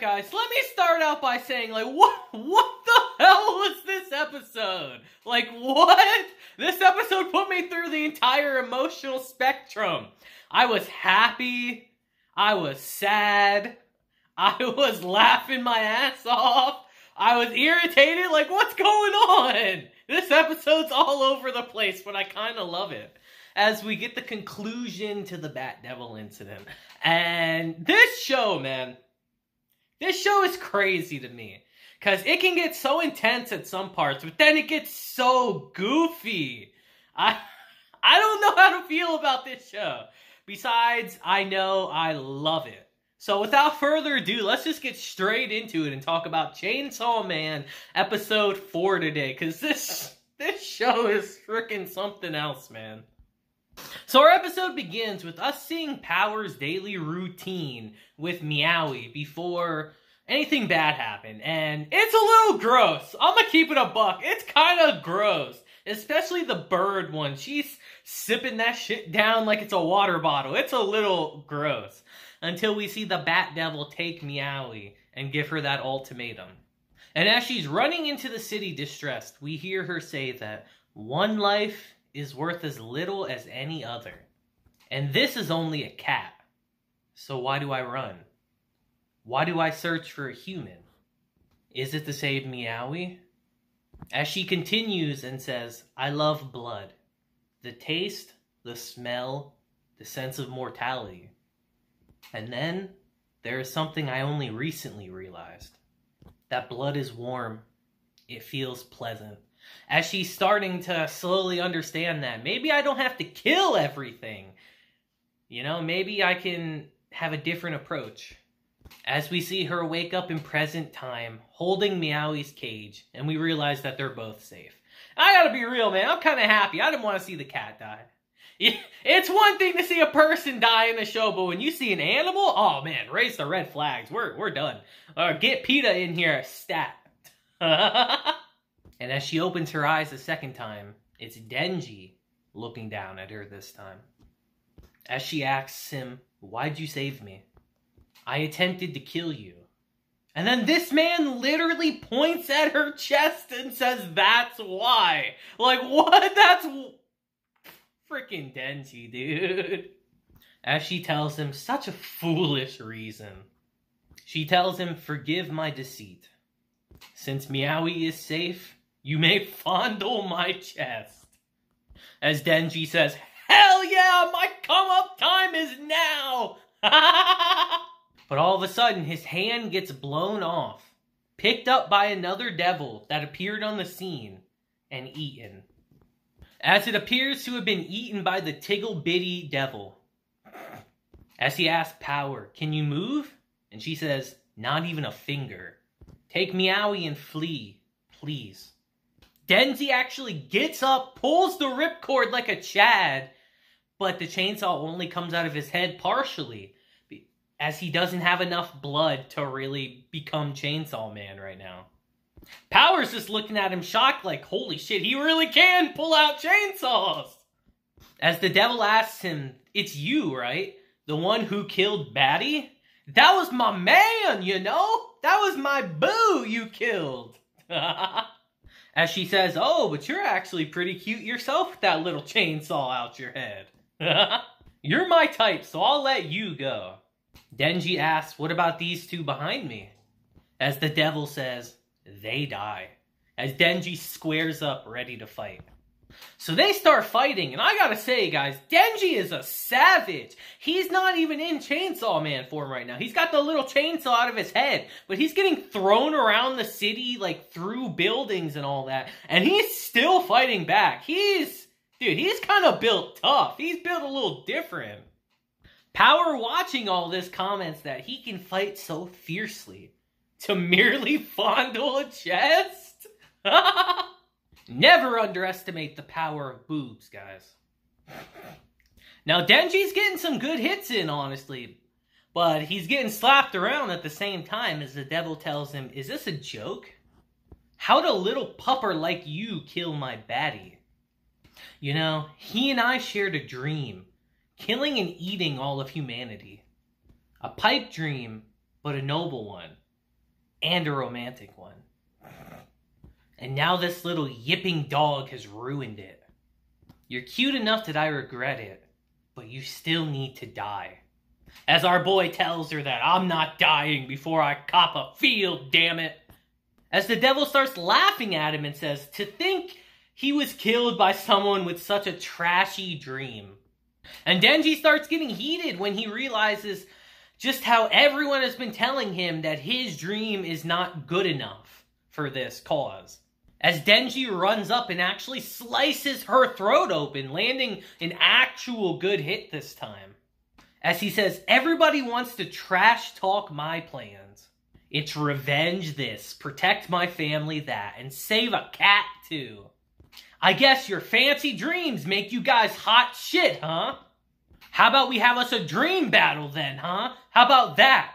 Alright guys, let me start out by saying, like, what the hell was this episode? Like, what? This episode put me through the entire emotional spectrum. I was happy, I was sad, I was laughing my ass off, I was irritated, like, what's going on? This episode's all over the place, but I kinda love it. As we get the conclusion to the Bat Devil incident. And this show, man, this show is crazy to me. Because it can get so intense at some parts, but then it gets so goofy. I don't know how to feel about this show. Besides, I know I love it. So without further ado, let's just get straight into it and talk about Chainsaw Man episode 4 today. Because this show is freaking something else, man. So our episode begins with us seeing Power's daily routine with Meowy before anything bad happened. And it's a little gross. I'm gonna keep it a buck. It's kind of gross. Especially the bird one. She's sipping that shit down like it's a water bottle. It's a little gross. Until we see the Bat Devil take Meowy and give her that ultimatum. And as she's running into the city distressed, we hear her say that one life is worth as little as any other. And this is only a cat. So why do I run? Why do I search for a human? Is it to save Meowy? As she continues and says, I love blood. The taste, the smell, the sense of mortality. And then there is something I only recently realized. That blood is warm. It feels pleasant. As she's starting to slowly understand that, maybe I don't have to kill everything. You know, maybe I can have a different approach. As we see her wake up in present time, holding Meowy's cage, and we realize that they're both safe. I gotta be real, man, I'm kinda happy. I didn't want to see the cat die. It's one thing to see a person die in the show, but when you see an animal, oh man, raise the red flags. We're done. Get PETA in here, stat. And as she opens her eyes a second time, it's Denji looking down at her this time. As she asks him, why'd you save me? I attempted to kill you. And then this man literally points at her chest and says, that's why. Like, what? That's freaking Denji, dude. As she tells him such a foolish reason. She tells him, forgive my deceit. Since Meowy is safe, you may fondle my chest. As Denji says, hell yeah, my come up time is now. But all of a sudden, his hand gets blown off, picked up by another devil that appeared on the scene, and eaten. As it appears to have been eaten by the Tiggle Bitty devil. As he asks Power, can you move? And she says, not even a finger. Take Meowy and flee, please. Denji actually gets up, pulls the ripcord like a Chad, but the chainsaw only comes out of his head partially, as he doesn't have enough blood to really become Chainsaw Man right now. Power's just looking at him shocked like, holy shit, he really can pull out chainsaws! As the devil asks him, it's you, right? The one who killed Batty? That was my man, you know? That was my boo you killed! As she says, oh, but you're actually pretty cute yourself with that little chainsaw out your head. You're my type, so I'll let you go. Denji asks, what about these two behind me? As the devil says, they die. As Denji squares up, ready to fight. So they start fighting, and I gotta say, guys, Denji is a savage. He's not even in Chainsaw Man form right now. He's got the little chainsaw out of his head, but he's getting thrown around the city, like, through buildings and all that, and he's still fighting back. Dude, he's kind of built tough. He's built a little different. Power watching all this comments that he can fight so fiercely to merely fondle a chest? Never underestimate the power of boobs, guys. Now, Denji's getting some good hits in, honestly. But he's getting slapped around at the same time as the devil tells him, is this a joke? How'd a little pupper like you kill my baddie? You know, he and I shared a dream. Killing and eating all of humanity. A pipe dream, but a noble one. and a romantic one. And now this little yipping dog has ruined it. You're cute enough that I regret it, but you still need to die. As our boy tells her that I'm not dying before I cop a field, damn it. As the devil starts laughing at him and says, to think he was killed by someone with such a trashy dream. And Denji starts getting heated when he realizes just how everyone has been telling him that his dream is not good enough for this cause. As Denji runs up and actually slices her throat open, landing an actual good hit this time. As he says, everybody wants to trash talk my plans. It's revenge this, protect my family that, and save a cat too. I guess your fancy dreams make you guys hot shit, huh? How about we have us a dream battle then, huh? How about that?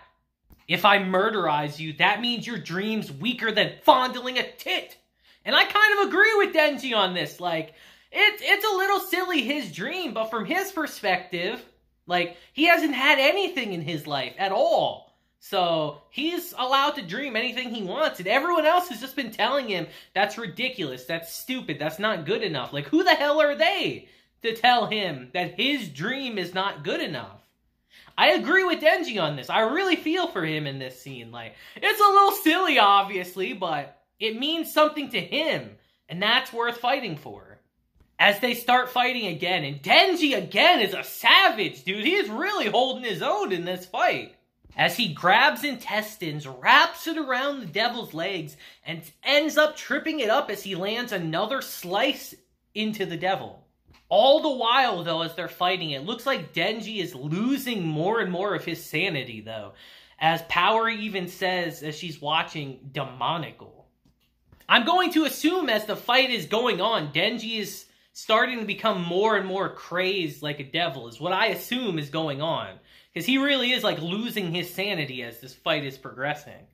If I murderize you, that means your dream's weaker than fondling a tit. And I kind of agree with Denji on this. Like, it's a little silly, his dream, but from his perspective, like, he hasn't had anything in his life at all. So, he's allowed to dream anything he wants, and everyone else has just been telling him, that's ridiculous, that's stupid, that's not good enough. Like, who the hell are they to tell him that his dream is not good enough? I agree with Denji on this. I really feel for him in this scene. Like, it's a little silly, obviously, but it means something to him, and that's worth fighting for. As they start fighting again, and Denji again is a savage, dude. He is really holding his own in this fight. As he grabs intestines, wraps it around the devil's legs, and ends up tripping it up as he lands another slice into the devil. All the while, though, as they're fighting, it looks like Denji is losing more and more of his sanity, though. As Power even says, as she's watching, demonical. I'm going to assume as the fight is going on, Denji is starting to become more and more crazed like a devil, is what I assume is going on. Because he really is like losing his sanity as this fight is progressing.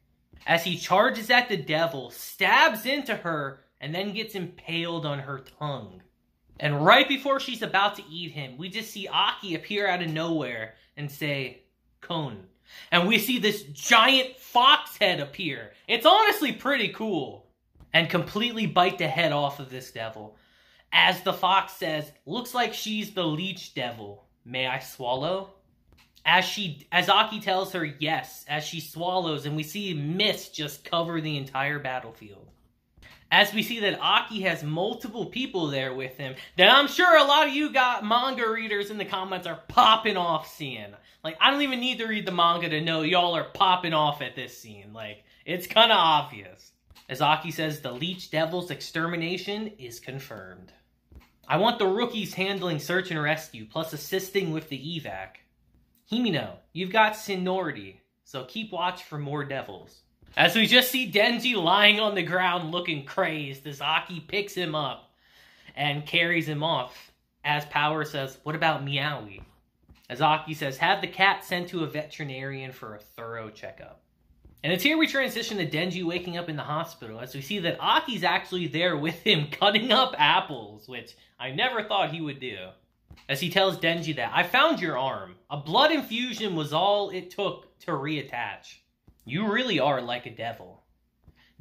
As he charges at the devil, stabs into her, and then gets impaled on her tongue. And right before she's about to eat him, we just see Aki appear out of nowhere and say, Kon. And we see this giant fox head appear. It's honestly pretty cool. And completely bite the head off of this devil. As the fox says, looks like she's the leech devil. May I swallow? As Aki tells her yes, as she swallows, and we see mist just cover the entire battlefield. As we see that Aki has multiple people there with him, that I'm sure a lot of you manga readers in the comments are popping off seeing. Like, I don't even need to read the manga to know y'all are popping off at this scene. Like, it's kind of obvious. As Aki says, the leech devil's extermination is confirmed. I want the rookies handling search and rescue, plus assisting with the evac. Himino, you've got seniority, so keep watch for more devils. As we just see Denji lying on the ground looking crazed, as Aki picks him up and carries him off. As Power says, what about Meowy? As Aki says, have the cat sent to a veterinarian for a thorough checkup. And it's here we transition to Denji waking up in the hospital, as we see that Aki's actually there with him cutting up apples, which I never thought he would do. As he tells Denji that, I found your arm. A blood infusion was all it took to reattach. You really are like a devil.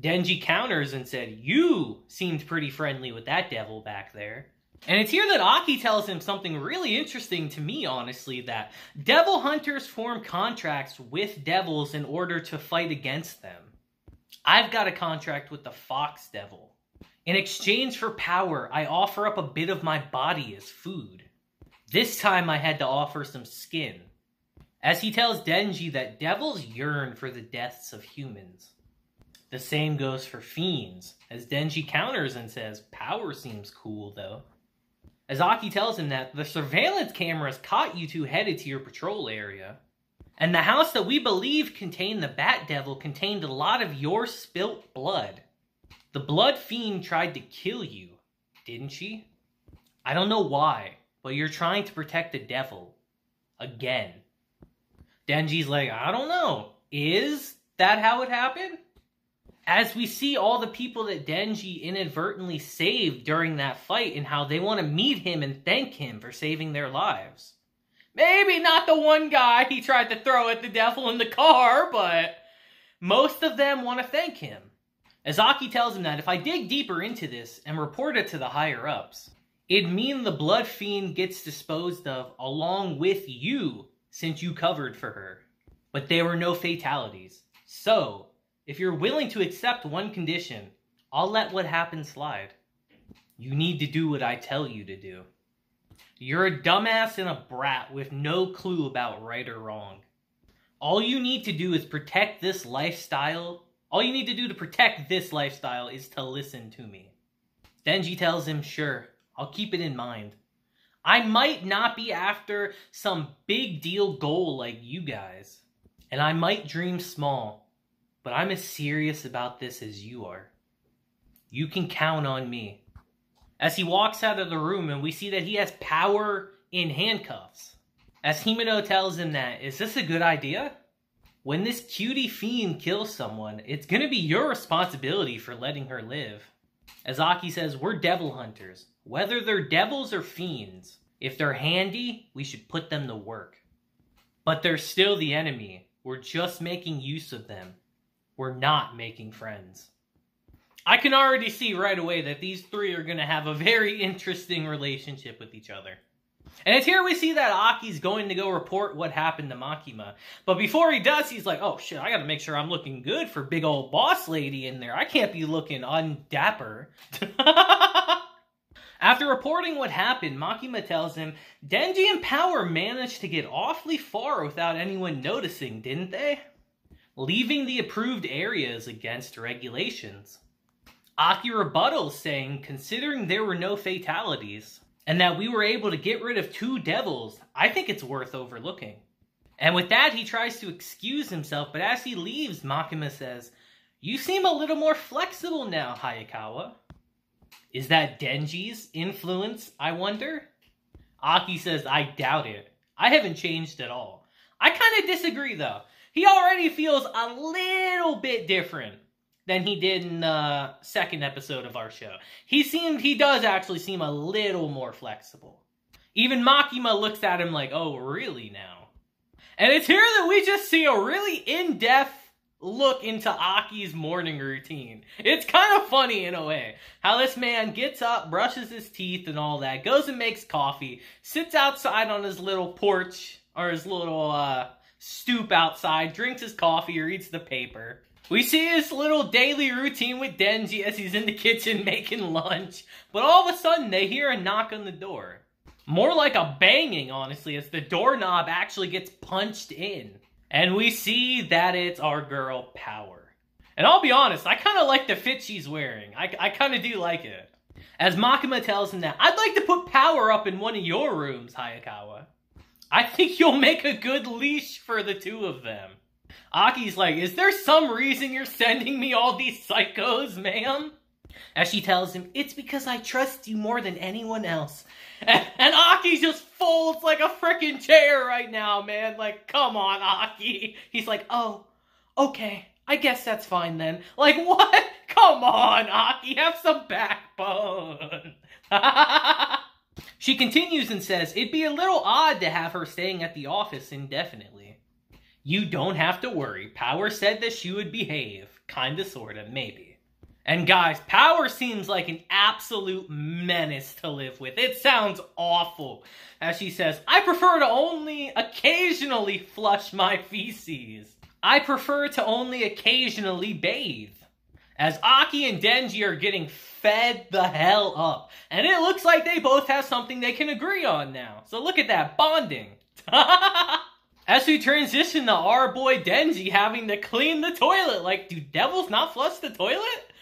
Denji counters and said, you seemed pretty friendly with that devil back there. And it's here that Aki tells him something really interesting to me, honestly, that devil hunters form contracts with devils in order to fight against them. I've got a contract with the fox devil. In exchange for power, I offer up a bit of my body as food. This time I had to offer some skin. As he tells Denji that devils yearn for the deaths of humans. The same goes for fiends, as Denji counters and says, power seems cool though. As Aki tells him that the surveillance cameras caught you two headed to your patrol area. And the house that we believe contained the Bat Devil contained a lot of your spilt blood. The Blood Fiend tried to kill you, didn't she? I don't know why, but you're trying to protect the devil. Again. Denji's like, I don't know. Is that how it happened? As we see all the people that Denji inadvertently saved during that fight and how they want to meet him and thank him for saving their lives. Maybe not the one guy he tried to throw at the devil in the car, but Most of them want to thank him. As Aki tells him that if I dig deeper into this and report it to the higher-ups, it'd mean the Blood Fiend gets disposed of along with you since you covered for her. But there were no fatalities. So, if you're willing to accept one condition, I'll let what happened slide. You need to do what I tell you to do. You're a dumbass and a brat with no clue about right or wrong. All you need to do is protect this lifestyle. All you need to do to protect this lifestyle is to listen to me. Denji tells him, sure, I'll keep it in mind. I might not be after some big deal goal like you guys. And I might dream small, but I'm as serious about this as you are. You can count on me. As he walks out of the room and we see that he has power in handcuffs. As Himeno tells him that, is this a good idea? When this cutie fiend kills someone, it's gonna be your responsibility for letting her live. As Aki says, we're devil hunters. Whether they're devils or fiends, if they're handy, we should put them to work. But they're still the enemy. We're just making use of them. We're not making friends. I can already see right away that these three are going to have a very interesting relationship with each other. And it's here we see that Aki's going to go report what happened to Makima. But before he does, he's like, oh shit, I gotta make sure I'm looking good for big old boss lady in there. I can't be looking undapper. After reporting what happened, Makima tells him, Denji and Power managed to get awfully far without anyone noticing, didn't they? Leaving the approved areas against regulations. Aki rebuttals saying, considering there were no fatalities, and that we were able to get rid of 2 devils, I think it's worth overlooking. And with that, he tries to excuse himself, but as he leaves, Makima says, you seem a little more flexible now, Hayakawa. Is that Denji's influence, I wonder? Aki says, I doubt it. I haven't changed at all. I kind of disagree, though. He already feels a little bit different than he did in the second episode of our show. He does actually seem a little more flexible. Even Makima looks at him like, oh, really now? And it's here that we just see a really in-depth look into Aki's morning routine. It's kind of funny in a way. How this man gets up, brushes his teeth and all that, goes and makes coffee, sits outside on his little porch, or his little stoop outside, drinks his coffee, reads the paper. We see his little daily routine with Denji as he's in the kitchen making lunch. But all of a sudden, they hear a knock on the door. More like a banging, honestly, as the doorknob actually gets punched in. And we see that it's our girl, Power. And I'll be honest, I kind of like the fit she's wearing. I kind of do like it. As Makima tells him that, I'd like to put Power up in one of your rooms, Hayakawa. I think you'll make a good leash for the 2 of them. Aki's like, is there some reason you're sending me all these psychos, ma'am? As she tells him, it's because I trust you more than anyone else. And Aki just folds like a frickin' chair right now, man. Like, come on, Aki. He's like, oh, okay. I guess that's fine then. Like, what? Come on, Aki. Have some backbone. She continues and says, it'd be a little odd to have her staying at the office indefinitely. You don't have to worry. Power said that she would behave. Kinda, sorta, maybe. And guys, Power seems like an absolute menace to live with. It sounds awful. As she says, I prefer to only occasionally flush my feces. I prefer to only occasionally bathe. As Aki and Denji are getting fed the hell up. And it looks like they both have something they can agree on now. So look at that, bonding. As we transition to our boy Denji having to clean the toilet. Like, do devils not flush the toilet?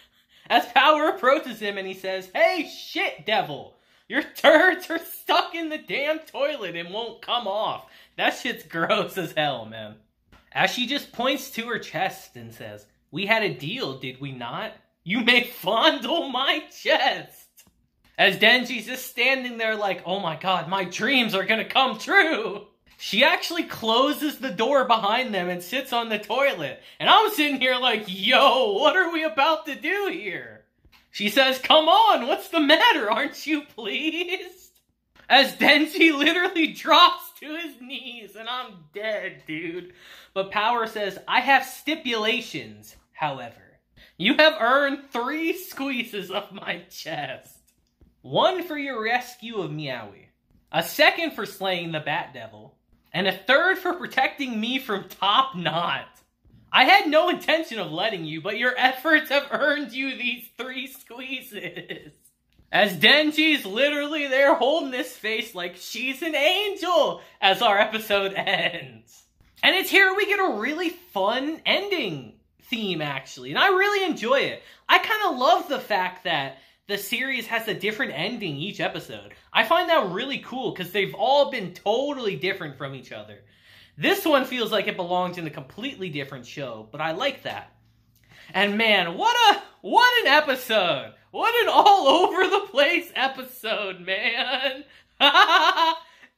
As Power approaches him and he says, hey, shit, devil. Your turds are stuck in the damn toilet and won't come off. That shit's gross as hell, man. As she just points to her chest and says, we had a deal, did we not? You may fondle my chest. As Denji's just standing there like, oh my god, my dreams are gonna come true. She actually closes the door behind them and sits on the toilet. And I'm sitting here like, yo, what are we about to do here? She says, come on, what's the matter? Aren't you pleased? As Denji literally drops to his knees, and I'm dead, dude. But Power says, I have stipulations, however. You have earned 3 squeezes of my chest. 1 for your rescue of Meowy. A 2nd for slaying the Bat Devil. And a 3rd for protecting me from Top Knot. I had no intention of letting you, but your efforts have earned you these 3 squeezes. As Denji's literally there holding his face like she's an angel as our episode ends. And it's here we get a really fun ending theme, actually, and I really enjoy it. I kind of love the fact that the series has a different ending each episode. I find that really cool because they've all been totally different from each other. This one feels like it belongs in a completely different show, but I like that. And man, what an episode! What an all over the place episode, man!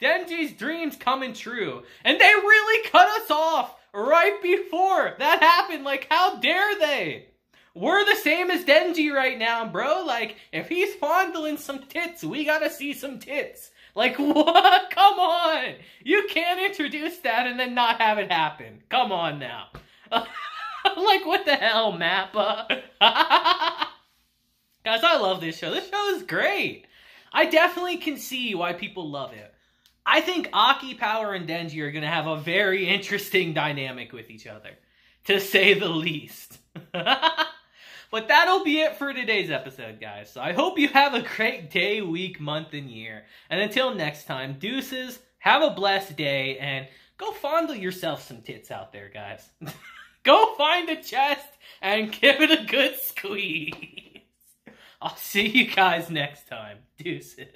Denji's dreams coming true, and they really cut us off right before that happened. Like, how dare they? We're the same as Denji right now, bro. Like, if he's fondling some tits, we gotta see some tits. Like, what? Come on! You can't introduce that and then not have it happen. Come on now. Like, what the hell, Mappa? Guys, I love this show. This show is great. I definitely can see why people love it. I think Aki, Power, and Denji are going to have a very interesting dynamic with each other, to say the least. But that'll be it for today's episode, guys. So I hope you have a great day, week, month, and year. And until next time, deuces, have a blessed day, and go fondle yourself some tits out there, guys. Go find a chest and give it a good squeeze. I'll see you guys next time. Deuces.